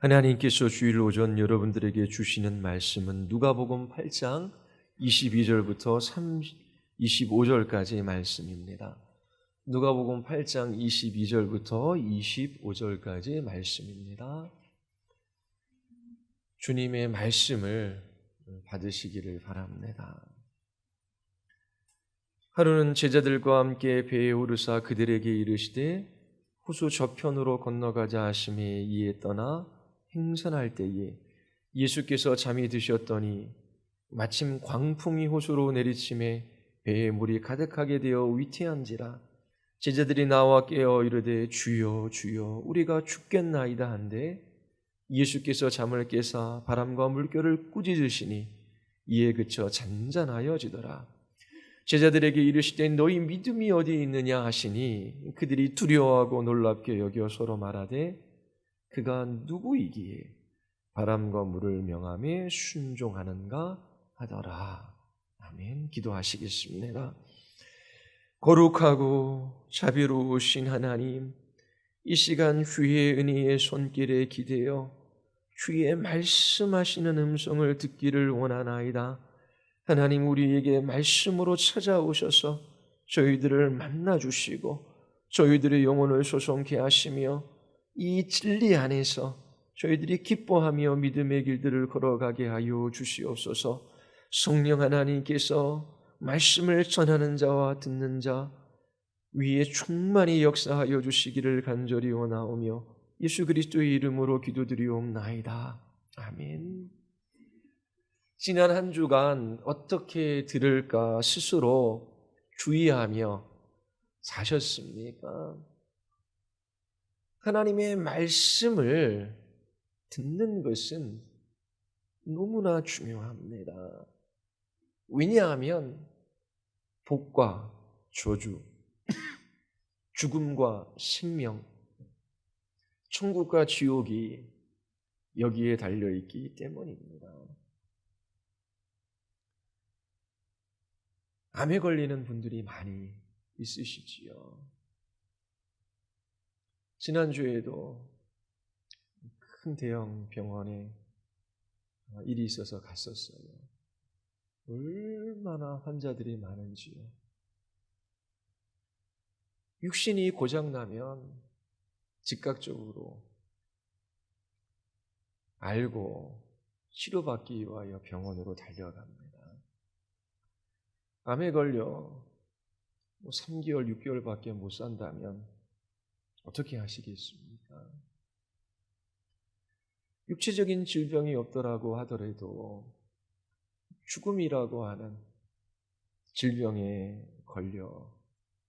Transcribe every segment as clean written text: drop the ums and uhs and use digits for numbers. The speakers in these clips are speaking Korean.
하나님께서 주일 오전 여러분들에게 주시는 말씀은 누가복음 8장 22절부터 25절까지의 말씀입니다. 누가복음 8장 22절부터 25절까지의 말씀입니다. 주님의 말씀을 받으시기를 바랍니다. 하루는 제자들과 함께 배에 오르사 그들에게 이르시되 호수 저편으로 건너가자 하심에 이에 떠나 행선할 때에 예수께서 잠이 드셨더니 마침 광풍이 호수로 내리침에 배에 물이 가득하게 되어 위태한지라. 제자들이 나와 깨어 이르되 주여 주여 우리가 죽겠나이다 한데 예수께서 잠을 깨사 바람과 물결을 꾸짖으시니 이에 그쳐 잔잔하여지더라. 제자들에게 이르시되 너희 믿음이 어디 있느냐 하시니 그들이 두려워하고 놀랍게 여겨 서로 말하되 그가 누구이기에 바람과 물을 명하며 순종하는가 하더라. 아멘. 기도하시겠습니다. 거룩하고 자비로우신 하나님, 이 시간 주의 은혜의 손길에 기대어 주의 말씀하시는 음성을 듣기를 원하나이다. 하나님, 우리에게 말씀으로 찾아오셔서 저희들을 만나주시고 저희들의 영혼을 소송케 하시며 이 진리 안에서 저희들이 기뻐하며 믿음의 길들을 걸어가게 하여 주시옵소서. 성령 하나님께서 말씀을 전하는 자와 듣는 자 위에 충만히 역사하여 주시기를 간절히 원하오며 예수 그리스도의 이름으로 기도드리옵나이다. 아멘. 지난 한 주간 어떻게 들을까 스스로 주의하며 사셨습니까? 하나님의 말씀을 듣는 것은 너무나 중요합니다. 왜냐하면 복과 저주, 죽음과 생명, 천국과 지옥이 여기에 달려있기 때문입니다. 암에 걸리는 분들이 많이 있으시지요. 지난주에도 큰 대형 병원에 일이 있어서 갔었어요. 얼마나 환자들이 많은지요. 육신이 고장나면 즉각적으로 알고 치료받기 위하여 병원으로 달려갑니다. 암에 걸려 3개월, 6개월밖에 못 산다면 어떻게 하시겠습니까? 육체적인 질병이 없더라고 하더라도 죽음이라고 하는 질병에 걸려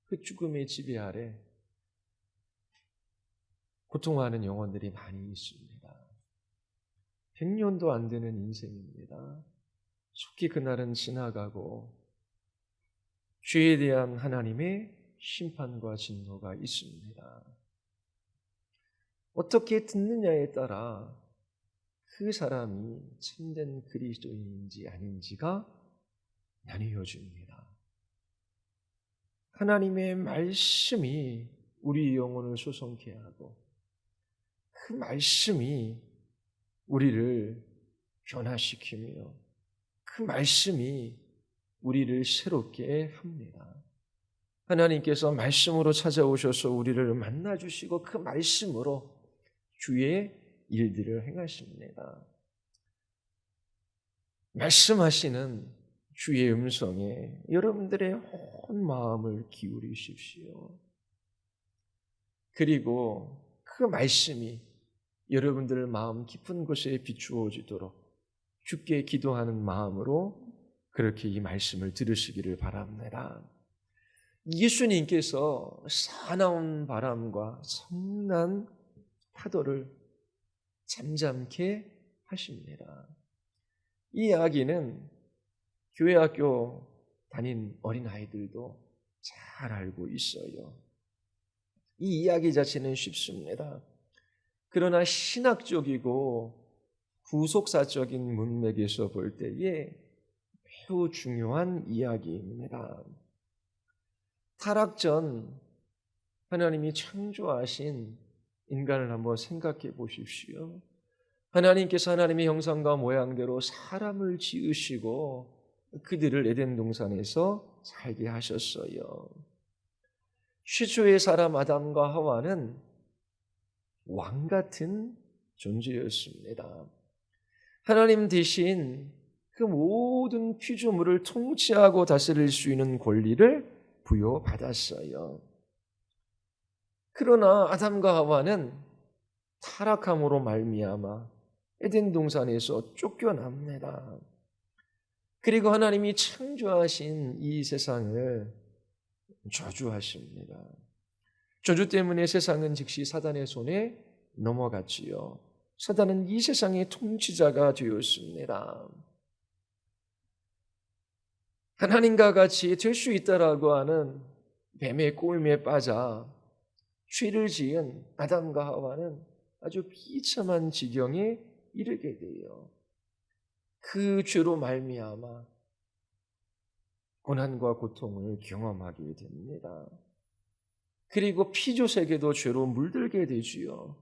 그 죽음의 지배 아래 고통하는 영혼들이 많이 있습니다. 100년도 안 되는 인생입니다. 속히 그날은 지나가고 죄에 대한 하나님의 심판과 진노가 있습니다. 어떻게 듣느냐에 따라 그 사람이 참된 그리스도인인지 아닌지가 나뉘어집니다. 하나님의 말씀이 우리 영혼을 소송케 하고 그 말씀이 우리를 변화시키며 그 말씀이 우리를 새롭게 합니다. 하나님께서 말씀으로 찾아오셔서 우리를 만나주시고 그 말씀으로 주의 일들을 행하십니다. 말씀하시는 주의 음성에 여러분들의 온 마음을 기울이십시오. 그리고 그 말씀이 여러분들 마음 깊은 곳에 비추어지도록 주께 기도하는 마음으로 그렇게 이 말씀을 들으시기를 바랍니다. 예수님께서 사나운 바람과 성난 파도를 잠잠케 하십니다. 이 이야기는 교회 학교 다닌 어린아이들도 잘 알고 있어요. 이 이야기 자체는 쉽습니다. 그러나 신학적이고 구속사적인 문맥에서 볼 때에 매우 중요한 이야기입니다. 타락 전 하나님이 창조하신 인간을 한번 생각해 보십시오. 하나님께서 하나님의 형상과 모양대로 사람을 지으시고 그들을 에덴 동산에서 살게 하셨어요. 최초의 사람 아담과 하와는 왕 같은 존재였습니다. 하나님 대신 그 모든 피조물을 통치하고 다스릴 수 있는 권리를 부여받았어요. 그러나 아담과 하와는 타락함으로 말미암아 에덴 동산에서 쫓겨납니다. 그리고 하나님이 창조하신 이 세상을 저주하십니다. 저주 때문에 세상은 즉시 사단의 손에 넘어갔지요. 사단은 이 세상의 통치자가 되었습니다. 하나님과 같이 될 수 있다라고 하는 뱀의 꼬임에 빠져 죄를 지은 아담과 하와는 아주 비참한 지경에 이르게 돼요. 그 죄로 말미암아 고난과 고통을 경험하게 됩니다. 그리고 피조세계도 죄로 물들게 되지요.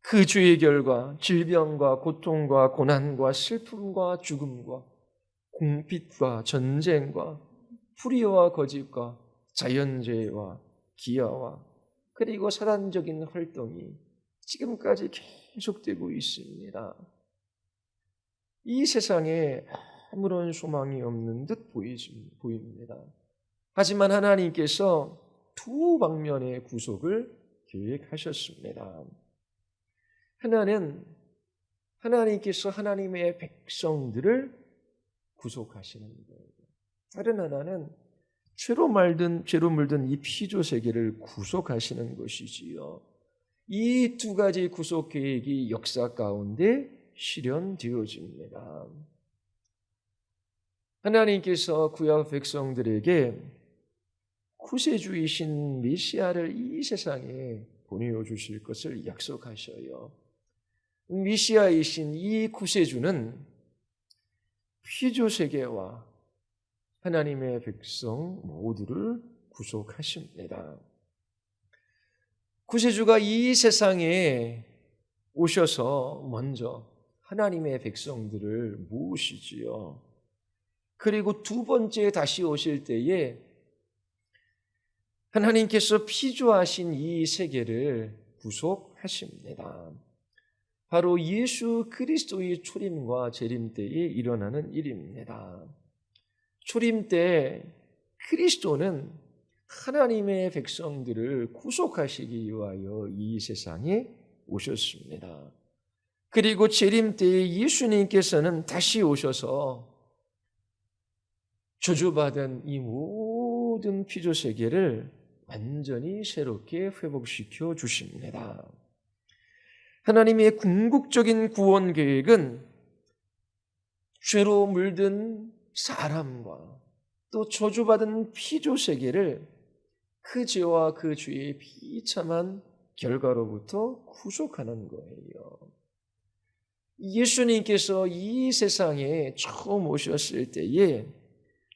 그 죄의 결과 질병과 고통과 고난과 슬픔과 죽음과 공핍과 전쟁과 불의와 거짓과 자연재해와 기아와 그리고 사단적인 활동이 지금까지 계속되고 있습니다. 이 세상에 아무런 소망이 없는 듯 보입니다. 하지만 하나님께서 두 방면의 구속을 계획하셨습니다. 하나님께서 하나님의 백성들을 구속하시는 거예요. 다른 하나는 죄로 물든 이 피조 세계를 구속하시는 것이지요. 이 두 가지 구속 계획이 역사 가운데 실현되어집니다. 하나님께서 구약 백성들에게 구세주이신 메시아를 이 세상에 보내주실 것을 약속하셔요. 메시아이신 이 구세주는 피조세계와 하나님의 백성 모두를 구속하십니다. 구세주가 이 세상에 오셔서 먼저 하나님의 백성들을 모으시지요. 그리고 두 번째 다시 오실 때에 하나님께서 피조하신 이 세계를 구속하십니다. 바로 예수 그리스도의 초림과 재림 때에 일어나는 일입니다. 초림 때 그리스도는 하나님의 백성들을 구속하시기 위하여 이 세상에 오셨습니다. 그리고 재림 때에 예수님께서는 다시 오셔서 저주받은 이 모든 피조 세계를 완전히 새롭게 회복시켜 주십니다. 하나님의 궁극적인 구원 계획은 죄로 물든 사람과 또 저주받은 피조 세계를 그 죄와 그 죄의 비참한 결과로부터 구속하는 거예요. 예수님께서 이 세상에 처음 오셨을 때에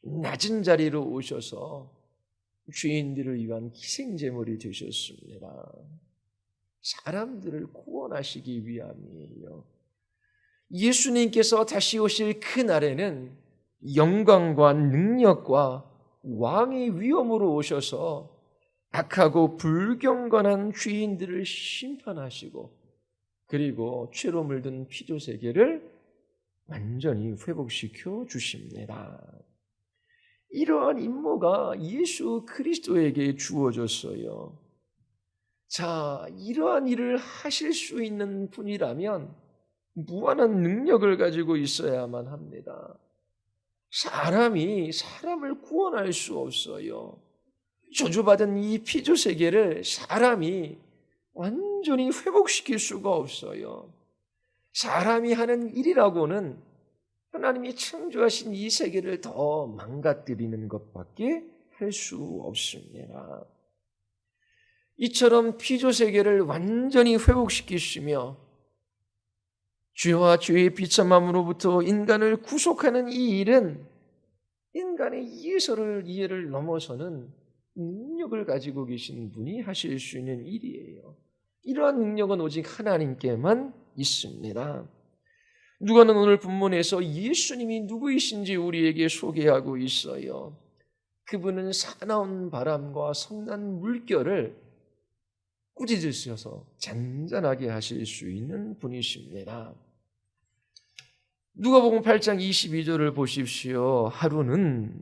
낮은 자리로 오셔서 죄인들을 위한 희생제물이 되셨습니다. 사람들을 구원하시기 위함이에요. 예수님께서 다시 오실 그 날에는 영광과 능력과 왕의 위엄으로 오셔서 악하고 불경건한 죄인들을 심판하시고 그리고 죄로 물든 피조 세계를 완전히 회복시켜 주십니다. 이러한 임무가 예수 그리스도에게 주어졌어요. 자, 이러한 일을 하실 수 있는 분이라면 무한한 능력을 가지고 있어야만 합니다. 사람이 사람을 구원할 수 없어요. 저주받은 이 피조 세계를 사람이 완전히 회복시킬 수가 없어요. 사람이 하는 일이라고는 하나님이 창조하신 이 세계를 더 망가뜨리는 것밖에 할 수 없습니다. 이처럼 피조 세계를 완전히 회복시키시며 죄와 죄의 비참함으로부터 인간을 구속하는 이 일은 인간의 이해를 넘어서는 능력을 가지고 계신 분이 하실 수 있는 일이에요. 이러한 능력은 오직 하나님께만 있습니다. 누가는 오늘 본문에서 예수님이 누구이신지 우리에게 소개하고 있어요. 그분은 사나운 바람과 선한 물결을 꾸짖으셔서 잔잔하게 하실 수 있는 분이십니다. 누가복음 8장 22절을 보십시오. 하루는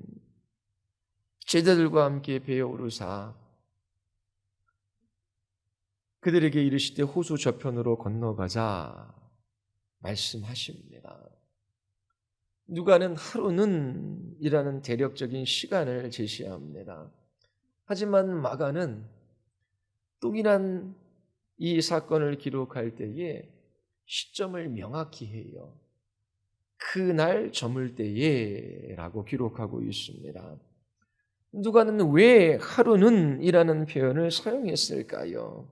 제자들과 함께 배에 오르사 그들에게 이르시되 호수 저편으로 건너가자 말씀하십니다. 누가는 하루는 이라는 대략적인 시간을 제시합니다. 하지만 마가는 동일한 이 사건을 기록할 때에 시점을 명확히 해요. 그날 저물 때에 라고 기록하고 있습니다. 누가는 왜 하루는 이라는 표현을 사용했을까요?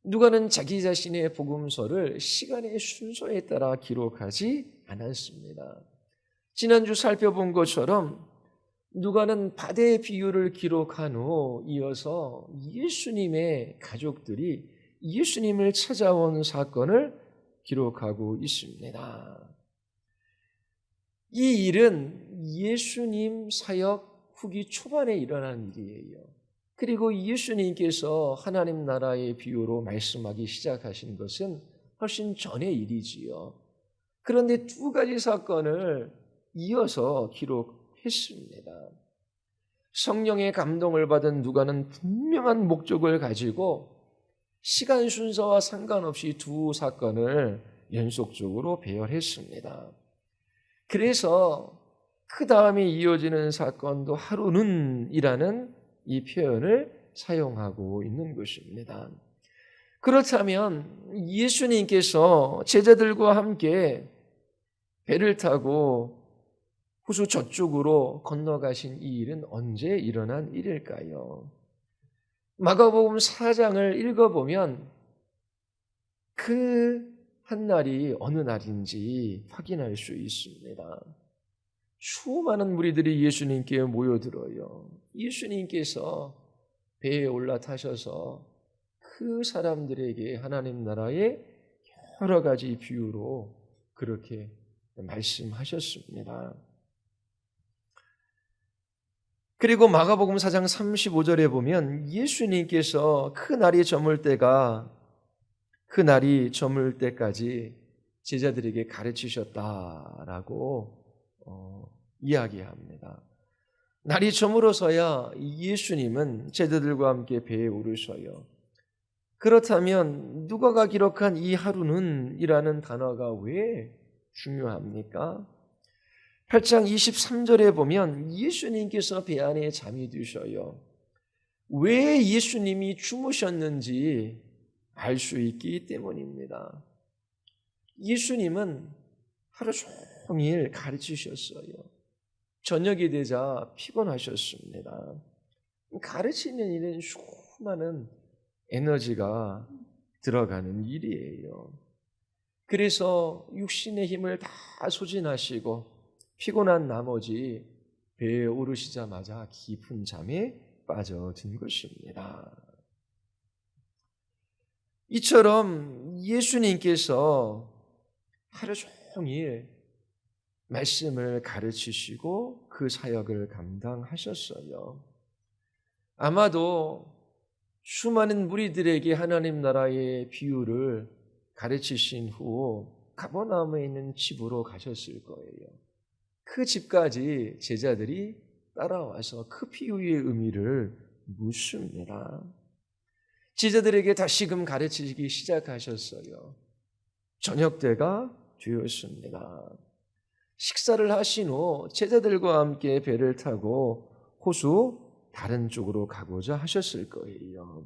누가는 자기 자신의 복음서를 시간의 순서에 따라 기록하지 않았습니다. 지난주 살펴본 것처럼 누가는 바다의 비유를 기록한 후 이어서 예수님의 가족들이 예수님을 찾아온 사건을 기록하고 있습니다. 이 일은 예수님 사역 후기 초반에 일어난 일이에요. 그리고 예수님께서 하나님 나라의 비유로 말씀하기 시작하신 것은 훨씬 전의 일이지요. 그런데 두 가지 사건을 이어서 기록했습니다. 성령의 감동을 받은 누가는 분명한 목적을 가지고 시간 순서와 상관없이 두 사건을 연속적으로 배열했습니다. 그래서 그 다음에 이어지는 사건도 하루는 이라는 이 표현을 사용하고 있는 것입니다. 그렇다면 예수님께서 제자들과 함께 배를 타고 호수 저쪽으로 건너가신 이 일은 언제 일어난 일일까요? 마가복음 4장을 읽어보면 그 한 날이 어느 날인지 확인할 수 있습니다. 수많은 무리들이 예수님께 모여들어요. 예수님께서 배에 올라타셔서 그 사람들에게 하나님 나라의 여러 가지 비유로 그렇게 말씀하셨습니다. 그리고 마가복음 4장 35절에 보면 예수님께서 그 날이 저물 때까지 제자들에게 가르치셨다라고 이야기합니다. 날이 저물어서야 예수님은 제자들과 함께 배에 오르셔요. 그렇다면 누가가 기록한 이 하루는 이라는 단어가 왜 중요합니까? 8장 23절에 보면 예수님께서 배 안에 잠이 드셔요. 왜 예수님이 주무셨는지 알 수 있기 때문입니다. 예수님은 하루 종일 가르치셨어요. 저녁이 되자 피곤하셨습니다. 가르치는 일은 수많은 에너지가 들어가는 일이에요. 그래서 육신의 힘을 다 소진하시고 피곤한 나머지 배에 오르시자마자 깊은 잠에 빠져든 것입니다. 이처럼 예수님께서 하루 종일 말씀을 가르치시고 그 사역을 감당하셨어요. 아마도 수많은 무리들에게 하나님 나라의 비유를 가르치신 후 가버나움에 있는 집으로 가셨을 거예요. 그 집까지 제자들이 따라와서 그 비유의 의미를 묻습니다. 제자들에게 다시금 가르치기 시작하셨어요. 저녁 때가 되었습니다. 식사를 하신 후 제자들과 함께 배를 타고 호수 다른 쪽으로 가고자 하셨을 거예요.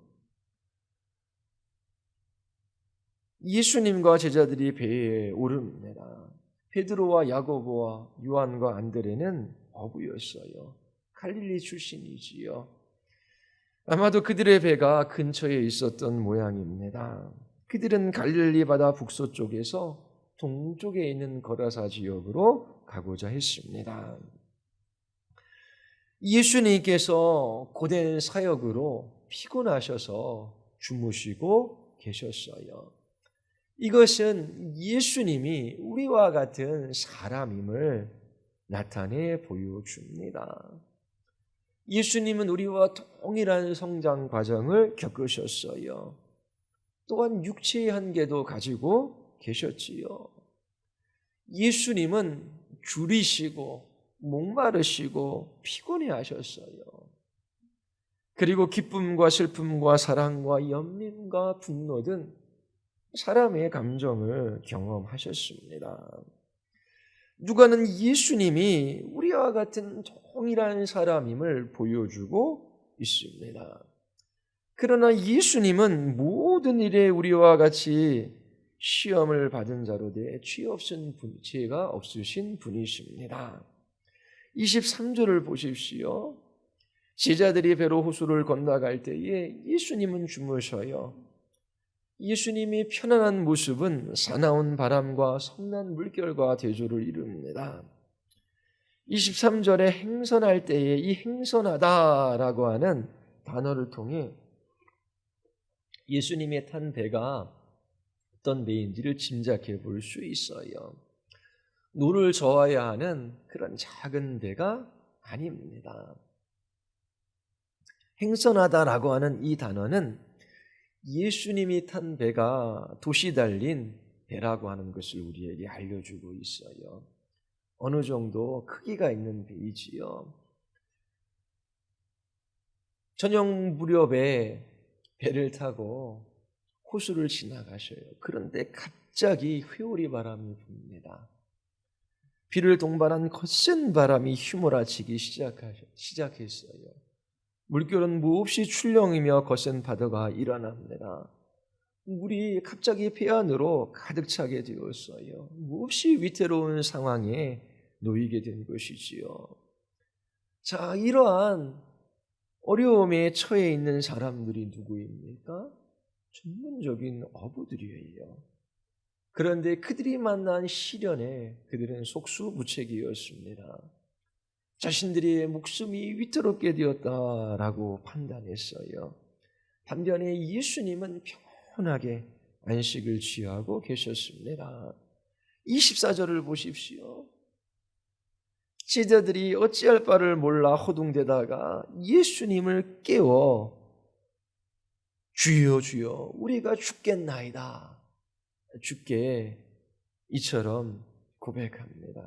예수님과 제자들이 배에 오릅니다. 베드로와 야고보와 요한과 안드레는 어부였어요. 갈릴리 출신이지요. 아마도 그들의 배가 근처에 있었던 모양입니다. 그들은 갈릴리 바다 북서쪽에서 동쪽에 있는 거라사 지역으로 가고자 했습니다. 예수님께서 고된 사역으로 피곤하셔서 주무시고 계셨어요. 이것은 예수님이 우리와 같은 사람임을 나타내 보여줍니다. 예수님은 우리와 동일한 성장 과정을 겪으셨어요. 또한 육체의 한계도 가지고 계셨지요. 예수님은 줄이시고 목마르시고 피곤해 하셨어요. 그리고 기쁨과 슬픔과 사랑과 연민과 분노 등 사람의 감정을 경험하셨습니다. 누가는 예수님이 우리와 같은 동일한 사람임을 보여주고 있습니다. 그러나 예수님은 모든 일에 우리와 같이 시험을 받은 자로 돼 죄가 없으신 분이십니다. 23절을 보십시오. 제자들이 배로 호수를 건너갈 때에 예수님은 주무셔요. 예수님의 편안한 모습은 사나운 바람과 성난 물결과 대조를 이룹니다. 23절에 행선할 때에 이 행선하다라고 하는 단어를 통해 예수님의 탄 배가 어떤 배인지를 짐작해 볼 수 있어요. 노를 저어야 하는 그런 작은 배가 아닙니다. 행선하다라고 하는 이 단어는 예수님이 탄 배가 도시 달린 배라고 하는 것을 우리에게 알려주고 있어요. 어느 정도 크기가 있는 배이지요. 저녁 무렵에 배를 타고 호수를 지나가셔요. 그런데 갑자기 회오리 바람이 붑니다. 비를 동반한 거센 바람이 휘몰아치기 시작했어요. 물결은 몹시 출렁이며 거센 바다가 일어납니다. 물이 갑자기 배 안으로 가득 차게 되었어요. 몹시 위태로운 상황에 놓이게 된 것이지요. 자, 이러한 어려움에 처해 있는 사람들이 누구입니까? 전문적인 어부들이에요. 그런데 그들이 만난 시련에 그들은 속수무책이었습니다. 자신들의 목숨이 위태롭게 되었다라고 판단했어요. 반면에 예수님은 편하게 안식을 취하고 계셨습니다. 24절을 보십시오. 제자들이 어찌할 바를 몰라 호둥대다가 예수님을 깨워 주여 주여 우리가 죽겠나이다. 주께 이처럼 고백합니다.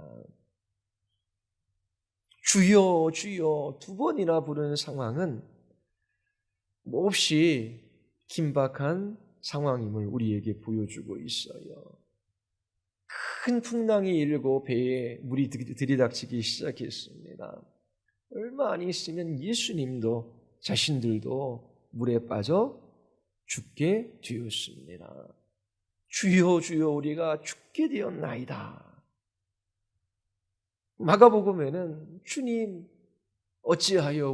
주여 주여 두 번이나 부르는 상황은 몹시 긴박한 상황임을 우리에게 보여주고 있어요. 큰 풍랑이 일고 배에 물이 들이닥치기 시작했습니다. 얼마 안 있으면 예수님도 자신들도 물에 빠져 죽게 되었습니다. 주여 주여 우리가 죽게 되었나이다. 마가복음에는 주님 어찌하여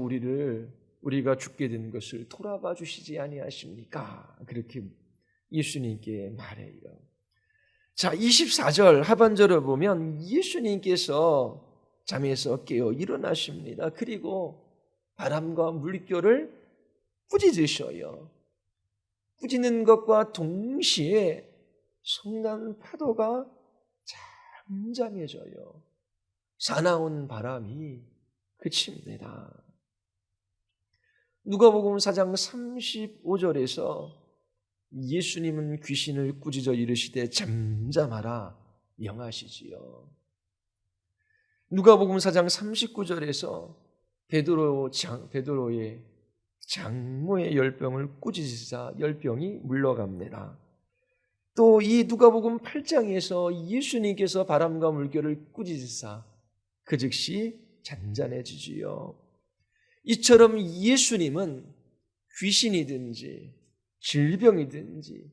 우리가 죽게 된 것을 돌아봐 주시지 아니하십니까? 그렇게 예수님께 말해요. 자, 24절 하반절을 보면 예수님께서 잠에서 깨어 일어나십니다. 그리고 바람과 물결을 꾸짖으셔요. 꾸짖는 것과 동시에 성난 파도가 잠잠해져요. 사나운 바람이 그칩니다. 누가복음 4장 35절에서 예수님은 귀신을 꾸짖어 이르시되 잠잠하라 명하시지요. 누가복음 4장 39절에서 베드로의 장모의 열병을 꾸짖으사 열병이 물러갑니다. 또 이 누가복음 8장에서 예수님께서 바람과 물결을 꾸짖으사 그 즉시 잔잔해지지요. 이처럼 예수님은 귀신이든지 질병이든지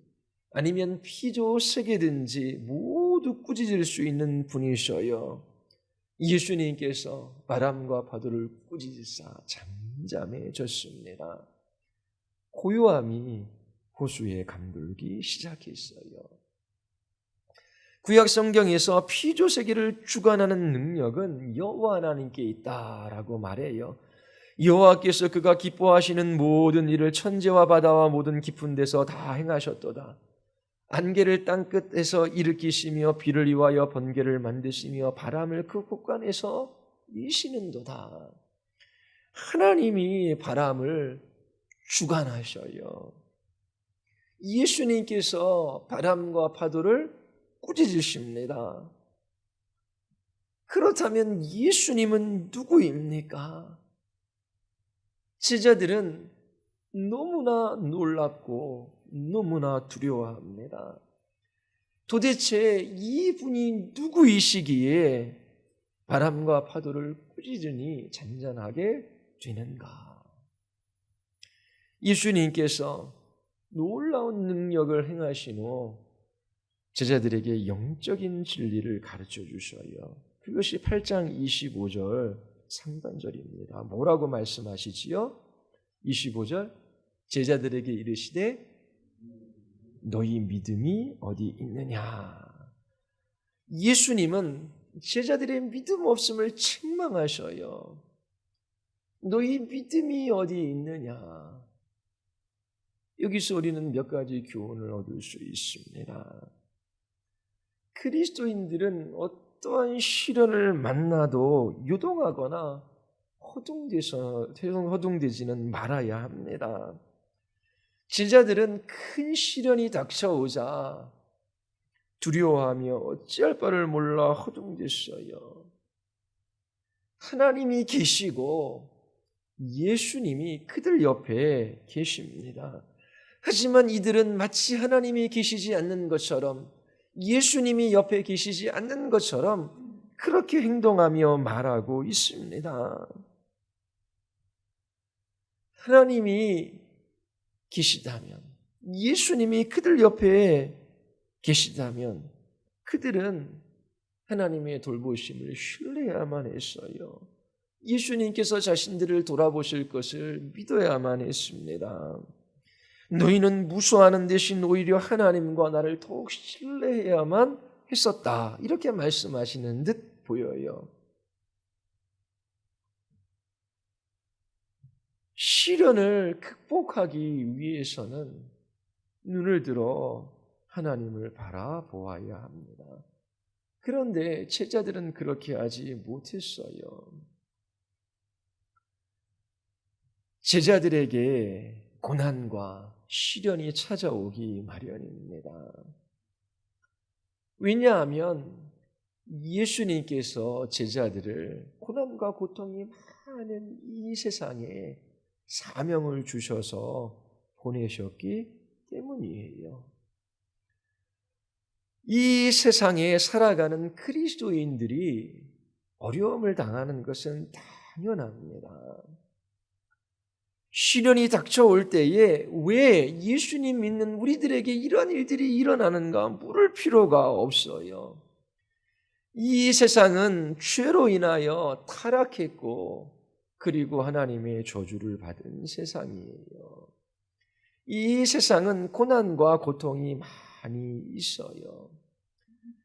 아니면 피조세계든지 모두 꾸짖을 수 있는 분이셔요. 예수님께서 바람과 파도를 꾸짖으사 잠잠해졌습니다. 고요함이 호수에 감돌기 시작했어요. 구약 성경에서 피조세계를 주관하는 능력은 여호와 하나님께 있다라고 말해요. 여호와께서 그가 기뻐하시는 모든 일을 천지와 바다와 모든 깊은 데서 다 행하셨도다. 안개를 땅끝에서 일으키시며 비를 이루하여 번개를 만드시며 바람을 그 곳간에서 이시는도다. 하나님이 바람을 주관하셔요. 예수님께서 바람과 파도를 꾸짖으십니다. 그렇다면 예수님은 누구입니까? 제자들은 너무나 놀랍고 너무나 두려워합니다. 도대체 이분이 누구이시기에 바람과 파도를 꾸짖으니 잔잔하게 되는가? 예수님께서 놀라운 능력을 행하신 후 제자들에게 영적인 진리를 가르쳐 주셔요. 그것이 8장 25절 상반절입니다. 뭐라고 말씀하시지요? 25절 제자들에게 이르시되 너희 믿음이 어디 있느냐? 예수님은 제자들의 믿음 없음을 책망하셔요. 너희 믿음이 어디 있느냐? 여기서 우리는 몇 가지 교훈을 얻을 수 있습니다. 그리스도인들은 어떠한 시련을 만나도 요동하거나 허둥대지는 말아야 합니다. 제자들은 큰 시련이 닥쳐오자 두려워하며 어찌할 바를 몰라 허둥댔어요. 하나님이 계시고 예수님이 그들 옆에 계십니다. 하지만 이들은 마치 하나님이 계시지 않는 것처럼, 예수님이 옆에 계시지 않는 것처럼 그렇게 행동하며 말하고 있습니다. 하나님이 계시다면, 예수님이 그들 옆에 계시다면 그들은 하나님의 돌보심을 신뢰해야만 했어요. 예수님께서 자신들을 돌아보실 것을 믿어야만 했습니다. 너희는 무수하는 대신 오히려 하나님과 나를 더욱 신뢰해야만 했었다. 이렇게 말씀하시는 듯 보여요. 시련을 극복하기 위해서는 눈을 들어 하나님을 바라보아야 합니다. 그런데 제자들은 그렇게 하지 못했어요. 제자들에게 고난과 시련이 찾아오기 마련입니다. 왜냐하면 예수님께서 제자들을 고난과 고통이 많은 이 세상에 사명을 주셔서 보내셨기 때문이에요. 이 세상에 살아가는 그리스도인들이 어려움을 당하는 것은 당연합니다. 시련이 닥쳐올 때에 왜 예수님 믿는 우리들에게 이런 일들이 일어나는가 물을 필요가 없어요. 이 세상은 죄로 인하여 타락했고 그리고 하나님의 저주를 받은 세상이에요. 이 세상은 고난과 고통이 많이 있어요.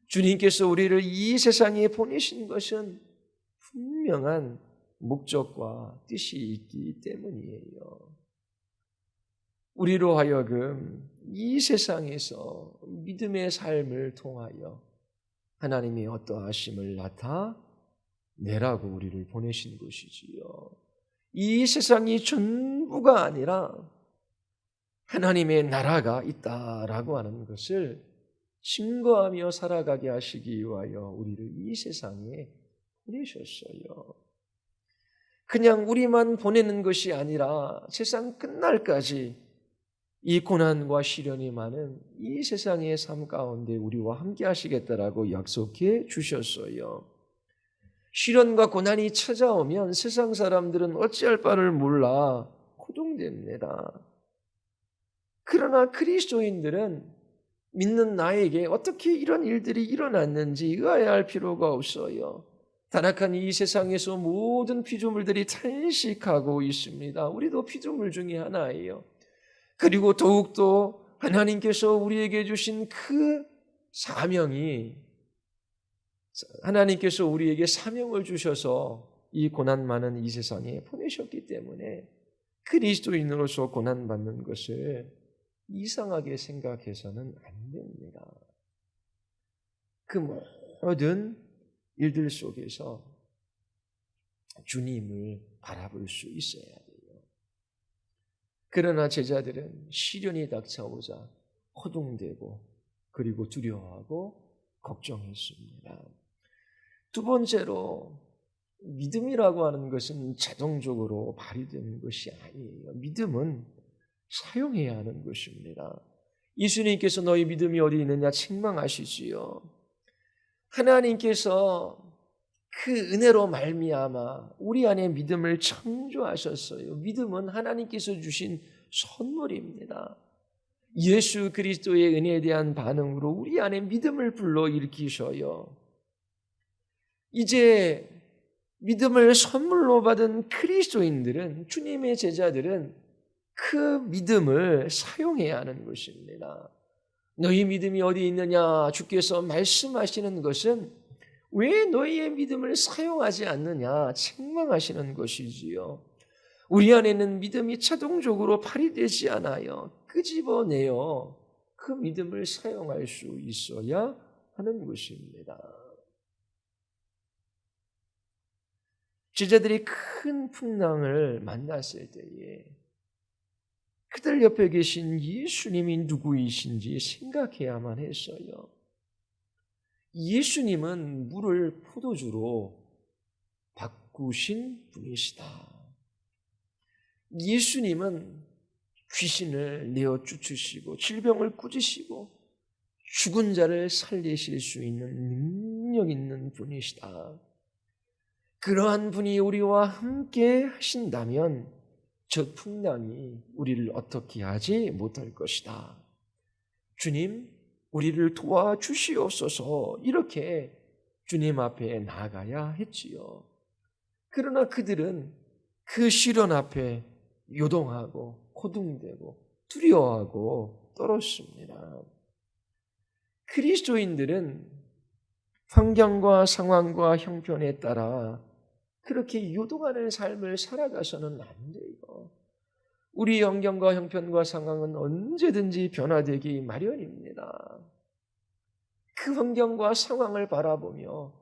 주님께서 우리를 이 세상에 보내신 것은 분명한 목적과 뜻이 있기 때문이에요. 우리로 하여금 이 세상에서 믿음의 삶을 통하여 하나님의 어떠하심을 나타내라고 우리를 보내신 것이지요. 이 세상이 전부가 아니라 하나님의 나라가 있다라고 하는 것을 증거하며 살아가게 하시기 위하여 우리를 이 세상에 보내셨어요. 그냥 우리만 보내는 것이 아니라 세상 끝날까지 이 고난과 시련이 많은 이 세상의 삶 가운데 우리와 함께 하시겠다라고 약속해 주셨어요. 시련과 고난이 찾아오면 세상 사람들은 어찌할 바를 몰라 고통됩니다. 그러나 그리스도인들은 믿는 나에게 어떻게 이런 일들이 일어났는지 의아해할 필요가 없어요. 타락한 이 세상에서 모든 피조물들이 탄식하고 있습니다. 우리도 피조물 중에 하나예요. 그리고 더욱더 하나님께서 우리에게 주신 그 사명이, 하나님께서 우리에게 사명을 주셔서 이 고난 많은 이 세상에 보내셨기 때문에 그리스도인으로서 고난받는 것을 이상하게 생각해서는 안 됩니다. 그 모든 일들 속에서 주님을 바라볼 수 있어야 돼요. 그러나 제자들은 시련이 닥쳐오자 허둥대고 그리고 두려워하고 걱정했습니다. 두 번째로 믿음이라고 하는 것은 자동적으로 발휘되는 것이 아니에요. 믿음은 사용해야 하는 것입니다. 예수님께서 너희 믿음이 어디 있느냐 책망하시지요. 하나님께서 그 은혜로 말미암아 우리 안에 믿음을 창조하셨어요. 믿음은 하나님께서 주신 선물입니다. 예수 그리스도의 은혜에 대한 반응으로 우리 안에 믿음을 불러일으키셔요. 이제 믿음을 선물로 받은 그리스도인들은, 주님의 제자들은 그 믿음을 사용해야 하는 것입니다. 너희 믿음이 어디 있느냐 주께서 말씀하시는 것은 왜 너희의 믿음을 사용하지 않느냐 책망하시는 것이지요. 우리 안에는 믿음이 자동적으로 발휘되지 않아요. 끄집어내어 그 믿음을 사용할 수 있어야 하는 것입니다. 제자들이 큰 풍랑을 만났을 때에 그들 옆에 계신 예수님이 누구이신지 생각해야만 했어요. 예수님은 물을 포도주로 바꾸신 분이시다. 예수님은 귀신을 내어 쫓으시고 질병을 꾸짖으시고 죽은 자를 살리실 수 있는 능력 있는 분이시다. 그러한 분이 우리와 함께 하신다면 저 풍랑이 우리를 어떻게 하지 못할 것이다. 주님, 우리를 도와주시옵소서. 이렇게 주님 앞에 나아가야 했지요. 그러나 그들은 그 시련 앞에 요동하고 호둥대고 두려워하고 떨었습니다. 그리스도인들은 환경과 상황과 형편에 따라 그렇게 요동하는 삶을 살아가서는 안 돼요. 우리 환경과 형편과 상황은 언제든지 변화되기 마련입니다. 그 환경과 상황을 바라보며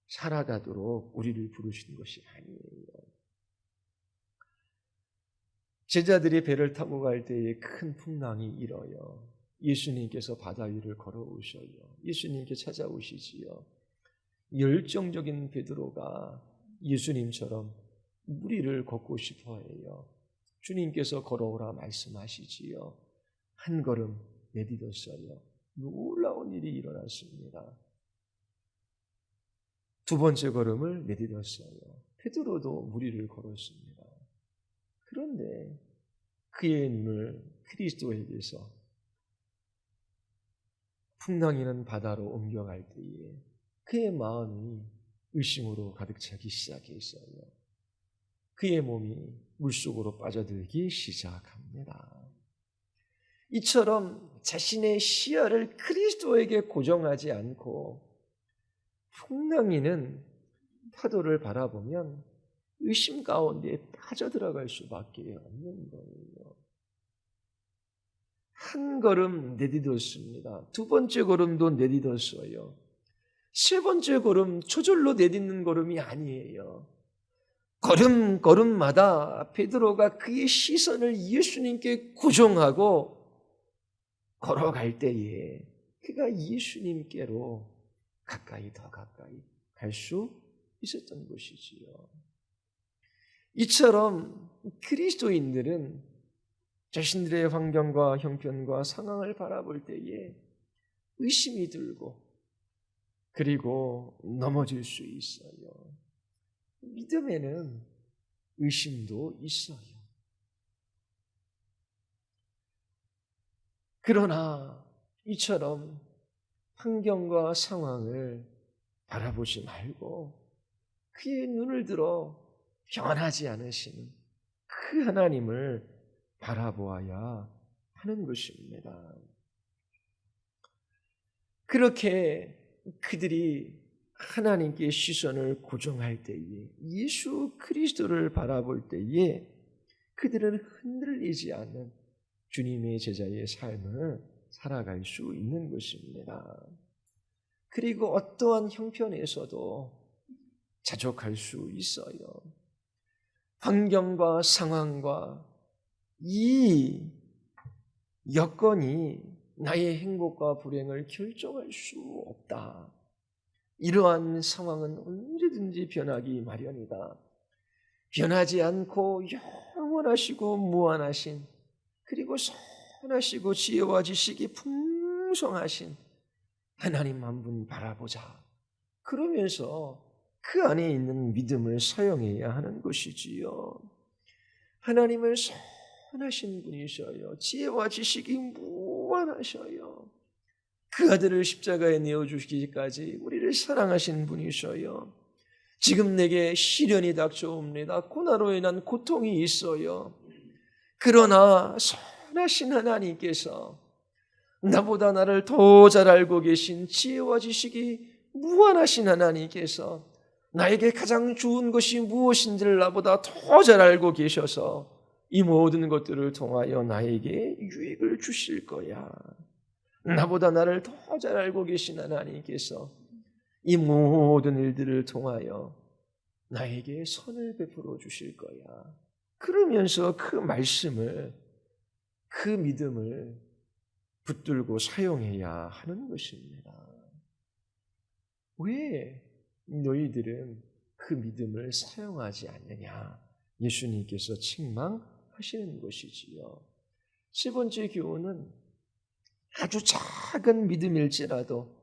살아가도록 우리를 부르신 것이 아니에요. 제자들이 배를 타고 갈 때에 큰 풍랑이 일어요. 예수님께서 바다 위를 걸어오셔요. 예수님께 찾아오시지요. 열정적인 베드로가 예수님처럼 무리를 걷고 싶어 해요. 주님께서 걸어오라 말씀하시지요. 한 걸음 내딛었어요. 놀라운 일이 일어났습니다. 두 번째 걸음을 내딛었어요. 베드로도 무리를 걸었습니다. 그런데 그의 눈을 그리스도에게서 풍랑이는 바다로 옮겨갈 때에 그의 마음이 의심으로 가득 차기 시작했어요. 그의 몸이 물속으로 빠져들기 시작합니다. 이처럼 자신의 시야를 그리스도에게 고정하지 않고 풍랑이는 파도를 바라보면 의심 가운데 빠져들어갈 수밖에 없는 거예요. 한 걸음 내딛었습니다. 두 번째 걸음도 내딛었어요. 세 번째 걸음 저절로 내딛는 걸음이 아니에요. 걸음마다 베드로가 그의 시선을 예수님께 고정하고 걸어갈 때에 그가 예수님께로 가까이 더 가까이 갈 수 있었던 것이지요. 이처럼 그리스도인들은 자신들의 환경과 형편과 상황을 바라볼 때에 의심이 들고 그리고 넘어질 수 있어요. 믿음에는 의심도 있어요. 그러나 이처럼 환경과 상황을 바라보지 말고 그의 눈을 들어 변하지 않으시는 그 하나님을 바라보아야 하는 것입니다. 그렇게 그들이 하나님께 시선을 고정할 때에 예수 그리스도를 바라볼 때에 그들은 흔들리지 않는 주님의 제자의 삶을 살아갈 수 있는 것입니다. 그리고 어떠한 형편에서도 자족할 수 있어요. 환경과 상황과 이 여건이 나의 행복과 불행을 결정할 수 없다. 이러한 상황은 언제든지 변하기 마련이다. 변하지 않고 영원하시고 무한하신, 그리고 선하시고 지혜와 지식이 풍성하신 하나님 한 분 바라보자. 그러면서 그 안에 있는 믿음을 사용해야 하는 것이지요. 하나님은 선하신 분이셔요. 지혜와 지식이 무한하셔요. 그 아들을 십자가에 내어주시기까지 우리를 사랑하신 분이셔요. 지금 내게 시련이 닥쳐옵니다. 고난으로 인한 고통이 있어요. 그러나 선하신 하나님께서 나보다 나를 더 잘 알고 계신 지혜와 지식이 무한하신 하나님께서 나에게 가장 좋은 것이 무엇인지를 나보다 더 잘 알고 계셔서 이 모든 것들을 통하여 나에게 유익을 주실 거야. 나보다 나를 더 잘 알고 계신 하나님께서 이 모든 일들을 통하여 나에게 선을 베풀어 주실 거야. 그러면서 그 말씀을, 그 믿음을 붙들고 사용해야 하는 것입니다. 왜 너희들은 그 믿음을 사용하지 않느냐? 예수님께서 책망하시는 것이지요. 세 번째 교훈은 아주 작은 믿음일지라도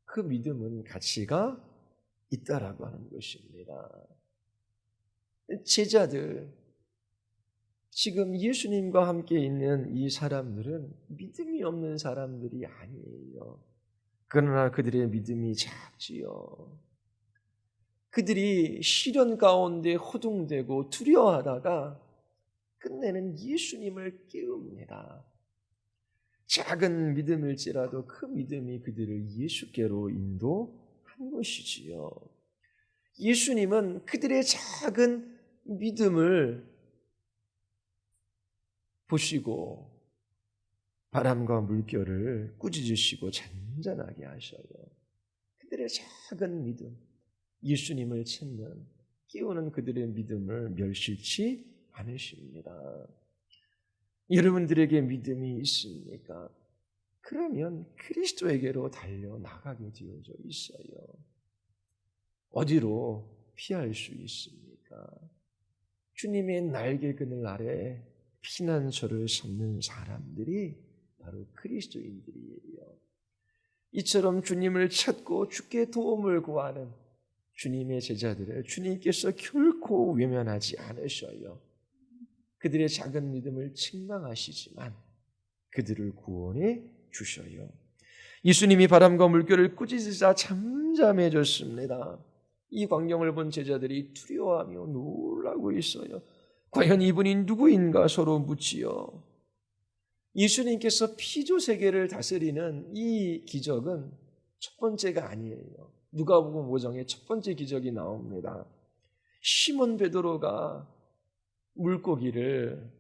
그 믿음은 가치가 있다라고 하는 것입니다. 제자들, 지금 예수님과 함께 있는 이 사람들은 믿음이 없는 사람들이 아니에요. 그러나 그들의 믿음이 작지요. 그들이 시련 가운데 허둥대고 두려워하다가 끝내는 예수님을 깨웁니다. 작은 믿음일지라도 그 믿음이 그들을 예수께로 인도한 것이지요. 예수님은 그들의 작은 믿음을 보시고 바람과 물결을 꾸짖으시고 잔잔하게 하셔요. 그들의 작은 믿음, 예수님을 찾는, 깨우는 그들의 믿음을 멸시치 않으십니다. 여러분들에게 믿음이 있습니까? 그러면 그리스도에게로 달려나가게 되어져 있어요. 어디로 피할 수 있습니까? 주님의 날개그늘 아래 피난처를 삼는 사람들이 바로 그리스도인들이에요. 이처럼 주님을 찾고 주께 도움을 구하는 주님의 제자들을 주님께서 결코 외면하지 않으셔요. 그들의 작은 믿음을 책망하시지만 그들을 구원해 주셔요. 예수님이 바람과 물결을 꾸짖으사 잠잠해졌습니다. 이 광경을 본 제자들이 두려워하며 놀라고 있어요. 과연 이분이 누구인가 서로 묻지요. 예수님께서 피조 세계를 다스리는 이 기적은 첫 번째가 아니에요. 누가복음 5장에 첫 번째 기적이 나옵니다. 시몬 베드로가 물고기를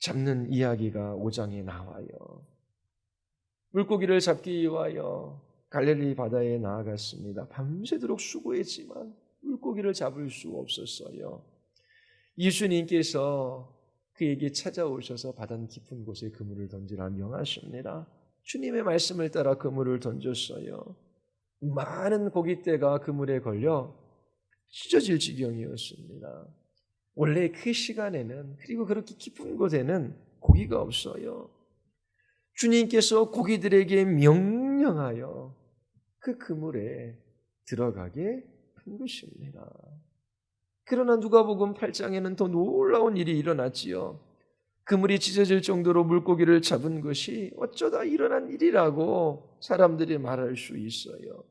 잡는 이야기가 5장에 나와요. 물고기를 잡기 위하여 갈릴리 바다에 나아갔습니다. 밤새도록 수고했지만 물고기를 잡을 수 없었어요. 예수님께서 그에게 찾아오셔서 바다 깊은 곳에 그물을 던지라 명하십니다. 주님의 말씀을 따라 그물을 던졌어요. 많은 고깃대가 그물에 걸려 찢어질 지경이었습니다. 원래 그 시간에는, 그리고 그렇게 깊은 곳에는 고기가 없어요. 주님께서 고기들에게 명령하여 그 그물에 들어가게 한 것입니다. 그러나 누가복음 8장에는 더 놀라운 일이 일어났지요. 그물이 찢어질 정도로 물고기를 잡은 것이 어쩌다 일어난 일이라고 사람들이 말할 수 있어요.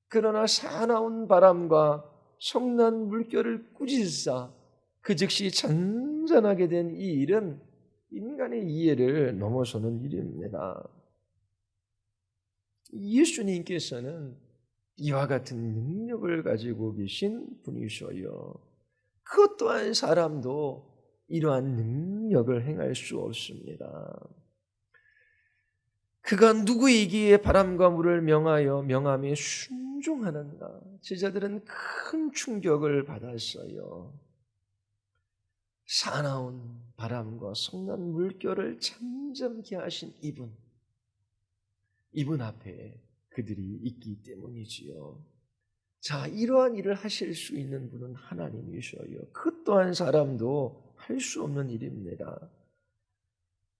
그러나 사나운 바람과 성난 물결을 꾸짖으사 그 즉시 잔잔하게 된 이 일은 인간의 이해를 넘어서는 일입니다. 예수님께서는 이와 같은 능력을 가지고 계신 분이셔요. 그것 또한 사람도 이러한 능력을 행할 수 없습니다. 그가 누구이기에 바람과 물을 명함에 순종하는가? 제자들은 큰 충격을 받았어요. 사나운 바람과 성난 물결을 잠잠케 하신 이분 앞에 그들이 있기 때문이지요. 자, 이러한 일을 하실 수 있는 분은 하나님이셔요. 그 또한 사람도 할 수 없는 일입니다.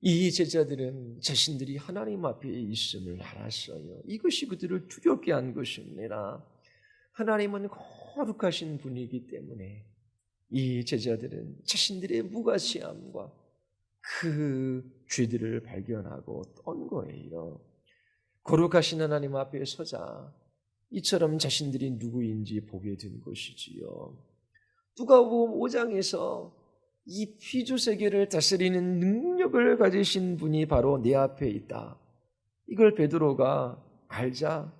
이 제자들은 자신들이 하나님 앞에 있음을 알았어요. 이것이 그들을 두렵게 한 것입니다. 하나님은 거룩하신 분이기 때문에 이 제자들은 자신들의 무가치함과 그 죄들을 발견하고 떤 거예요. 거룩하신 하나님 앞에 서자 이처럼 자신들이 누구인지 보게 된 것이지요. 누가복음 5장에서 이 피조 세계를 다스리는 능력을 가지신 분이 바로 내 앞에 있다. 이걸 베드로가 알자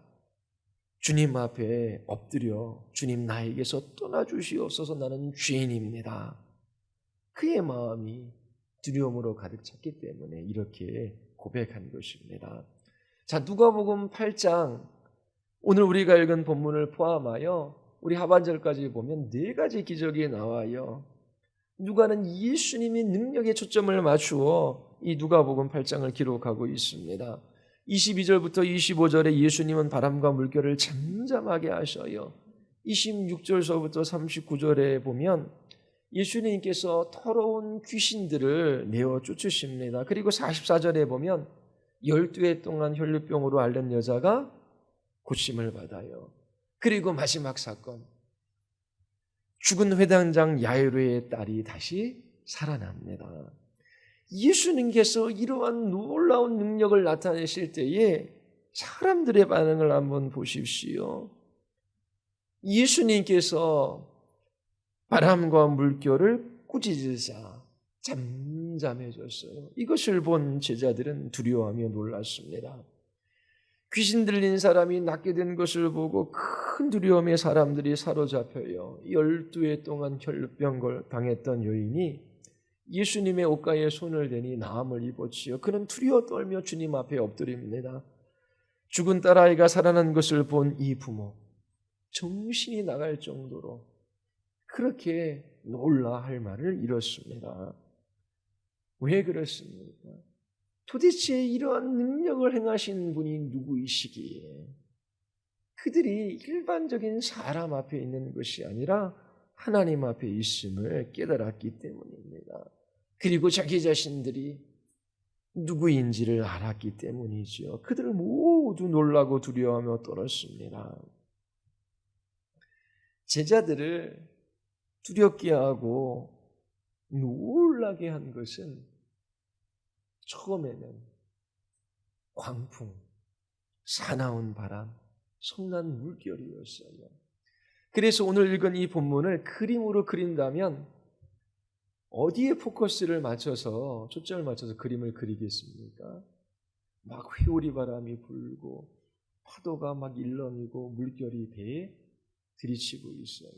주님 앞에 엎드려 주님 나에게서 떠나주시옵소서 나는 죄인입니다. 그의 마음이 두려움으로 가득 찼기 때문에 이렇게 고백한 것입니다. 자, 누가복음 8장 오늘 우리가 읽은 본문을 포함하여 우리 하반절까지 보면 4가지 기적이 나와요. 누가는 예수님의 능력에 초점을 맞추어 이 누가복음 8장을 기록하고 있습니다. 22절부터 25절에 예수님은 바람과 물결을 잠잠하게 하셔요. 26절서부터 39절에 보면 예수님께서 더러운 귀신들을 내어 쫓으십니다. 그리고 44절에 보면 12해 동안 혈류병으로 앓는 여자가 고침을 받아요. 그리고 마지막 사건, 죽은 회당장 야이로의 딸이 다시 살아납니다. 예수님께서 이러한 놀라운 능력을 나타내실 때에 사람들의 반응을 한번 보십시오. 예수님께서 바람과 물결을 꾸짖으사 잠잠해졌어요. 이것을 본 제자들은 두려워하며 놀랐습니다. 귀신 들린 사람이 낫게 된 것을 보고 큰 두려움에 사람들이 사로잡혀요. 12해 동안 혈류병을 당했던 여인이 예수님의 옷가에 손을 대니 나음을 입었지요. 그는 두려워 떨며 주님 앞에 엎드립니다. 죽은 딸아이가 살아난 것을 본 이 부모, 정신이 나갈 정도로 그렇게 놀라할 말을 잃었습니다. 왜 그렇습니까? 도대체 이러한 능력을 행하신 분이 누구이시기에 그들이 일반적인 사람 앞에 있는 것이 아니라 하나님 앞에 있음을 깨달았기 때문입니다. 그리고 자기 자신들이 누구인지를 알았기 때문이죠. 그들은 모두 놀라고 두려워하며 떨었습니다. 제자들을 두렵게 하고 놀라게 한 것은 처음에는 광풍, 사나운 바람, 성난 물결이었어요. 그래서 오늘 읽은 이 본문을 그림으로 그린다면 어디에 포커스를 맞춰서 초점을 맞춰서 그림을 그리겠습니까? 막 회오리 바람이 불고 파도가 막 일렁이고 물결이 배에 들이치고 있어요.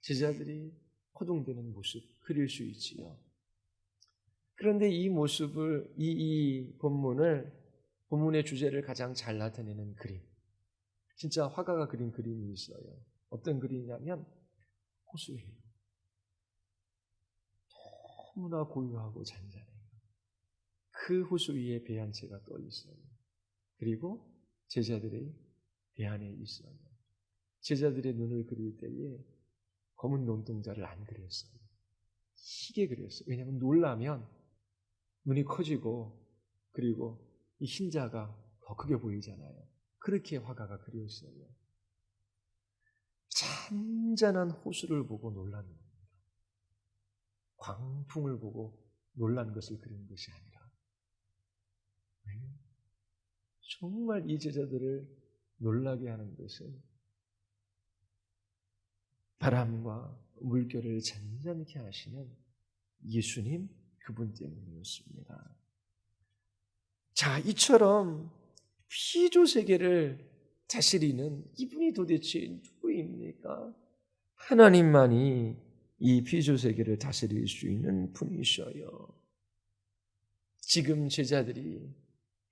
제자들이 허둥대는 모습 그릴 수 있지요. 그런데 이 모습을 이 본문의 주제를 가장 잘 나타내는 그림, 진짜 화가가 그린 그림이 있어요. 어떤 그림이냐면 호수예요. 너무나 고요하고 잔잔해요. 그 호수 위에 배 한 채가 떠 있어요. 그리고 제자들의 배 안에 있어요. 제자들의 눈을 그릴 때에 검은 눈동자를 안 그렸어요. 희게 그렸어요. 왜냐하면 놀라면 눈이 커지고 그리고 이 흰자가 더 크게 보이잖아요. 그렇게 화가가 그렸어요. 잔잔한 호수를 보고 놀란 겁니다. 광풍을 보고 놀란 것을 그린 것이 아니라 정말 이 제자들을 놀라게 하는 것은 바람과 물결을 잔잔케 하시는 예수님 그분 때문이었습니다. 자, 이처럼 피조 세계를 다스리는 이분이 도대체 누구입니까? 하나님만이 이 피조 세계를 다스릴 수 있는 분이셔요. 지금 제자들이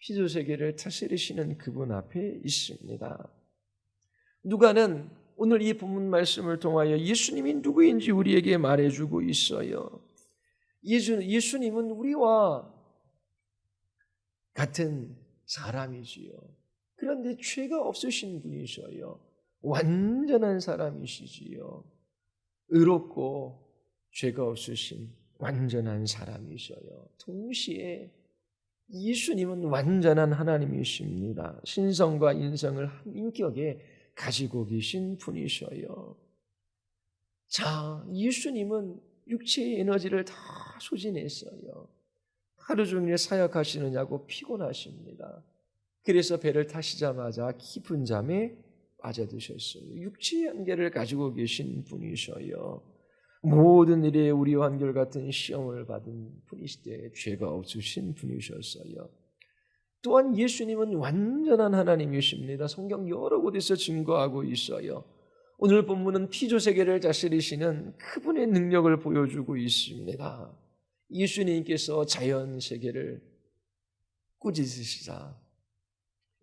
피조 세계를 다스리시는 그분 앞에 있습니다. 누가는 오늘 이 본문 말씀을 통하여 예수님이 누구인지 우리에게 말해주고 있어요. 예수님은 우리와 같은 사람이지요. 그런데 죄가 없으신 분이셔요. 완전한 사람이시지요. 의롭고 죄가 없으신 완전한 사람이셔요. 동시에 예수님은 완전한 하나님이십니다. 신성과 인성을 한 인격에 가지고 계신 분이셔요. 자, 예수님은 육체의 에너지를 다 소진했어요. 하루 종일 사역하시느냐고 피곤하십니다. 그래서 배를 타시자마자 깊은 잠에 빠져드셨어요. 육체의 한계를 가지고 계신 분이셔요. 모든 일에 우리와 한결같은 시험을 받은 분이시되 죄가 없으신 분이셨어요. 또한 예수님은 완전한 하나님이십니다. 성경 여러 곳에서 증거하고 있어요. 오늘 본문은 피조세계를 다스리시는 그분의 능력을 보여주고 있습니다. 예수님께서 자연세계를 꾸짖으시자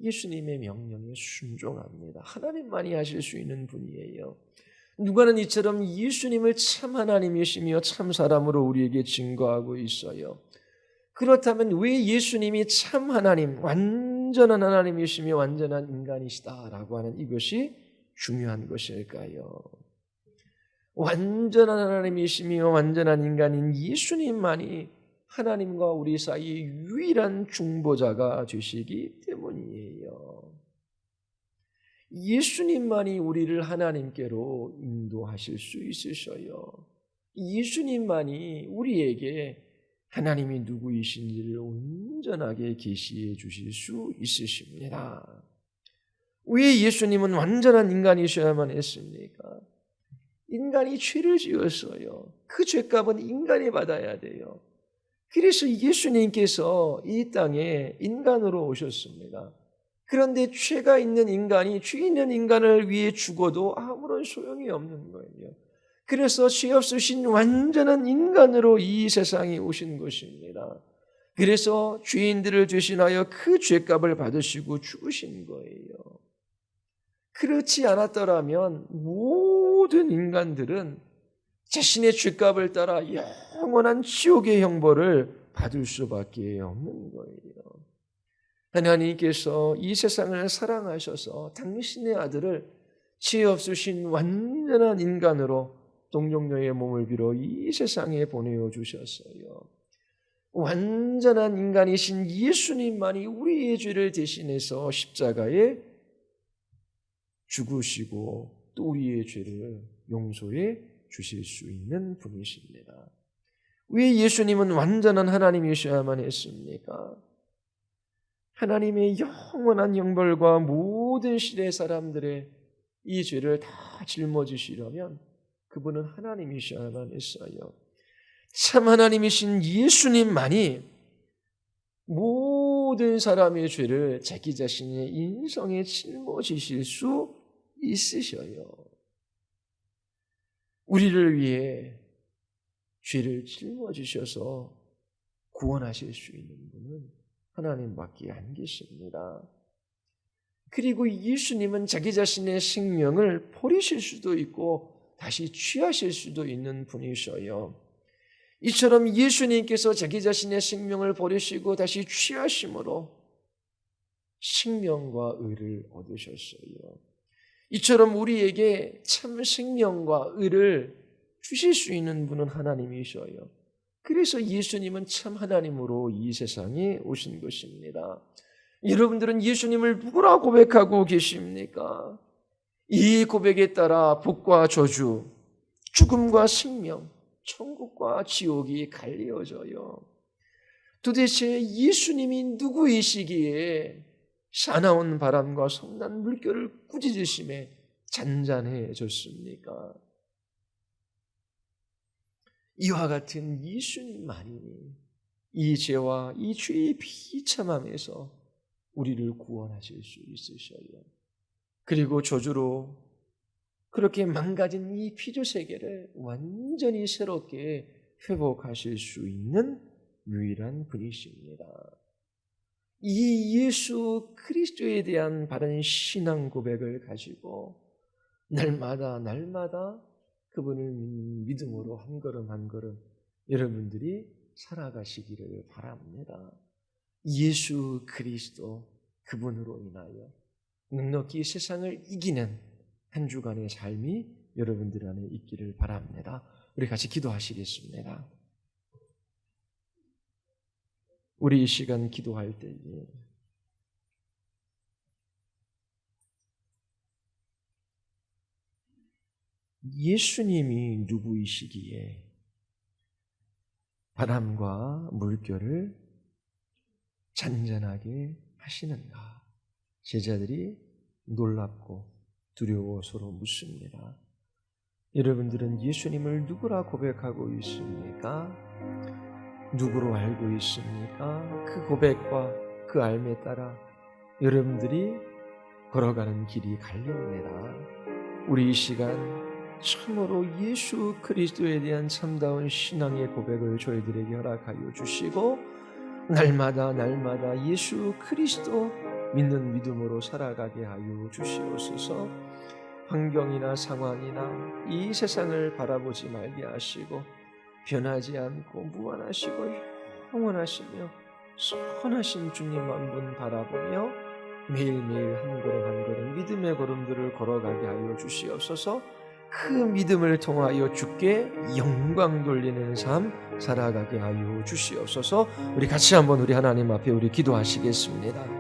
예수님의 명령에 순종합니다. 하나님만이 하실 수 있는 분이에요. 누가는 이처럼 예수님을 참 하나님이시며 참 사람으로 우리에게 증거하고 있어요. 그렇다면 왜 예수님이 참 하나님, 완전한 하나님이시며 완전한 인간이시다라고 하는 이것이 중요한 것일까요? 완전한 하나님이시며 완전한 인간인 예수님만이 하나님과 우리 사이의 유일한 중보자가 되시기 때문이에요. 예수님만이 우리를 하나님께로 인도하실 수 있으셔요. 예수님만이 우리에게 하나님이 누구이신지를 온전하게 계시해 주실 수 있으십니다. 왜 예수님은 완전한 인간이셔야만 했습니까? 인간이 죄를 지었어요. 그 죄값은 인간이 받아야 돼요. 그래서 예수님께서 이 땅에 인간으로 오셨습니다. 그런데 죄가 있는 인간이 죄 있는 인간을 위해 죽어도 아무런 소용이 없는 거예요. 그래서 죄 없으신 완전한 인간으로 이 세상에 오신 것입니다. 그래서 죄인들을 대신하여 그 죄값을 받으시고 죽으신 거예요. 그렇지 않았더라면 모든 인간들은 자신의 죄값을 따라 영원한 지옥의 형벌을 받을 수밖에 없는 거예요. 하나님께서 이 세상을 사랑하셔서 당신의 아들을 죄 없으신 완전한 인간으로 동정녀의 몸을 빌어 이 세상에 보내어 주셨어요. 완전한 인간이신 예수님만이 우리의 죄를 대신해서 십자가에 죽으시고 또 우리의 죄를 용서해 주실 수 있는 분이십니다. 왜 예수님은 완전한 하나님이셔야만 했습니까? 하나님의 영원한 형벌과 모든 시대 사람들의 이 죄를 다 짊어지시려면 그분은 하나님이셔야만 했어요. 참 하나님이신 예수님만이 모든 사람의 죄를 자기 자신의 인성에 짊어지실 수 있으셔요. 우리를 위해 죄를 짊어지셔서 구원하실 수 있는 분은 하나님밖에 안 계십니다. 그리고 예수님은 자기 자신의 생명을 버리실 수도 있고 다시 취하실 수도 있는 분이셔요. 이처럼 예수님께서 자기 자신의 생명을 버리시고 다시 취하심으로 생명과 의를 얻으셨어요. 이처럼 우리에게 참 생명과 의를 주실 수 있는 분은 하나님이셔요. 그래서 예수님은 참 하나님으로 이 세상에 오신 것입니다. 여러분들은 예수님을 누구라 고백하고 계십니까? 이 고백에 따라 복과 저주, 죽음과 생명, 천국과 지옥이 갈리어져요. 도대체 예수님이 누구이시기에 사나운 바람과 성난 물결을 꾸짖으심에 잔잔해졌습니까? 이와 같은 예수님만이 이 죄와 이 죄의 비참함에서 우리를 구원하실 수 있으셔요. 그리고 저주로 그렇게 망가진 이 피조세계를 완전히 새롭게 회복하실 수 있는 유일한 분이십니다. 이 예수 그리스도에 대한 바른 신앙 고백을 가지고 날마다 그분을 믿음으로 한 걸음 한 걸음 여러분들이 살아가시기를 바랍니다. 예수 그리스도 그분으로 인하여 넉넉히 세상을 이기는 한 주간의 삶이 여러분들 안에 있기를 바랍니다. 우리 같이 기도하시겠습니다. 우리 이 시간 기도할 때에 예수님이 누구이시기에 바람과 물결을 잔잔하게 하시는가? 제자들이 놀랍고 두려워 서로 묻습니다. 여러분들은 예수님을 누구라 고백하고 있습니까? 누구로 알고 있습니까? 그 고백과 그 알매 따라 여러분들이 걸어가는 길이 갈립니다. 우리 이 시간 참으로 예수 그리스도에 대한 참다운 신앙의 고백을 저희들에게 허락하여 주시고 날마다 예수 그리스도 믿는 믿음으로 살아가게 하여 주시옵소서. 환경이나 상황이나 이 세상을 바라보지 말게 하시고 변하지 않고 무한하시고 영원하시며 선하신 주님 한 분 바라보며 매일매일 한 걸음 한 걸음 믿음의 걸음들을 걸어가게 하여 주시옵소서. 그 믿음을 통하여 주께 영광 돌리는 삶 살아가게 하여 주시옵소서. 우리 같이 한번 우리 하나님 앞에 우리 기도하시겠습니다.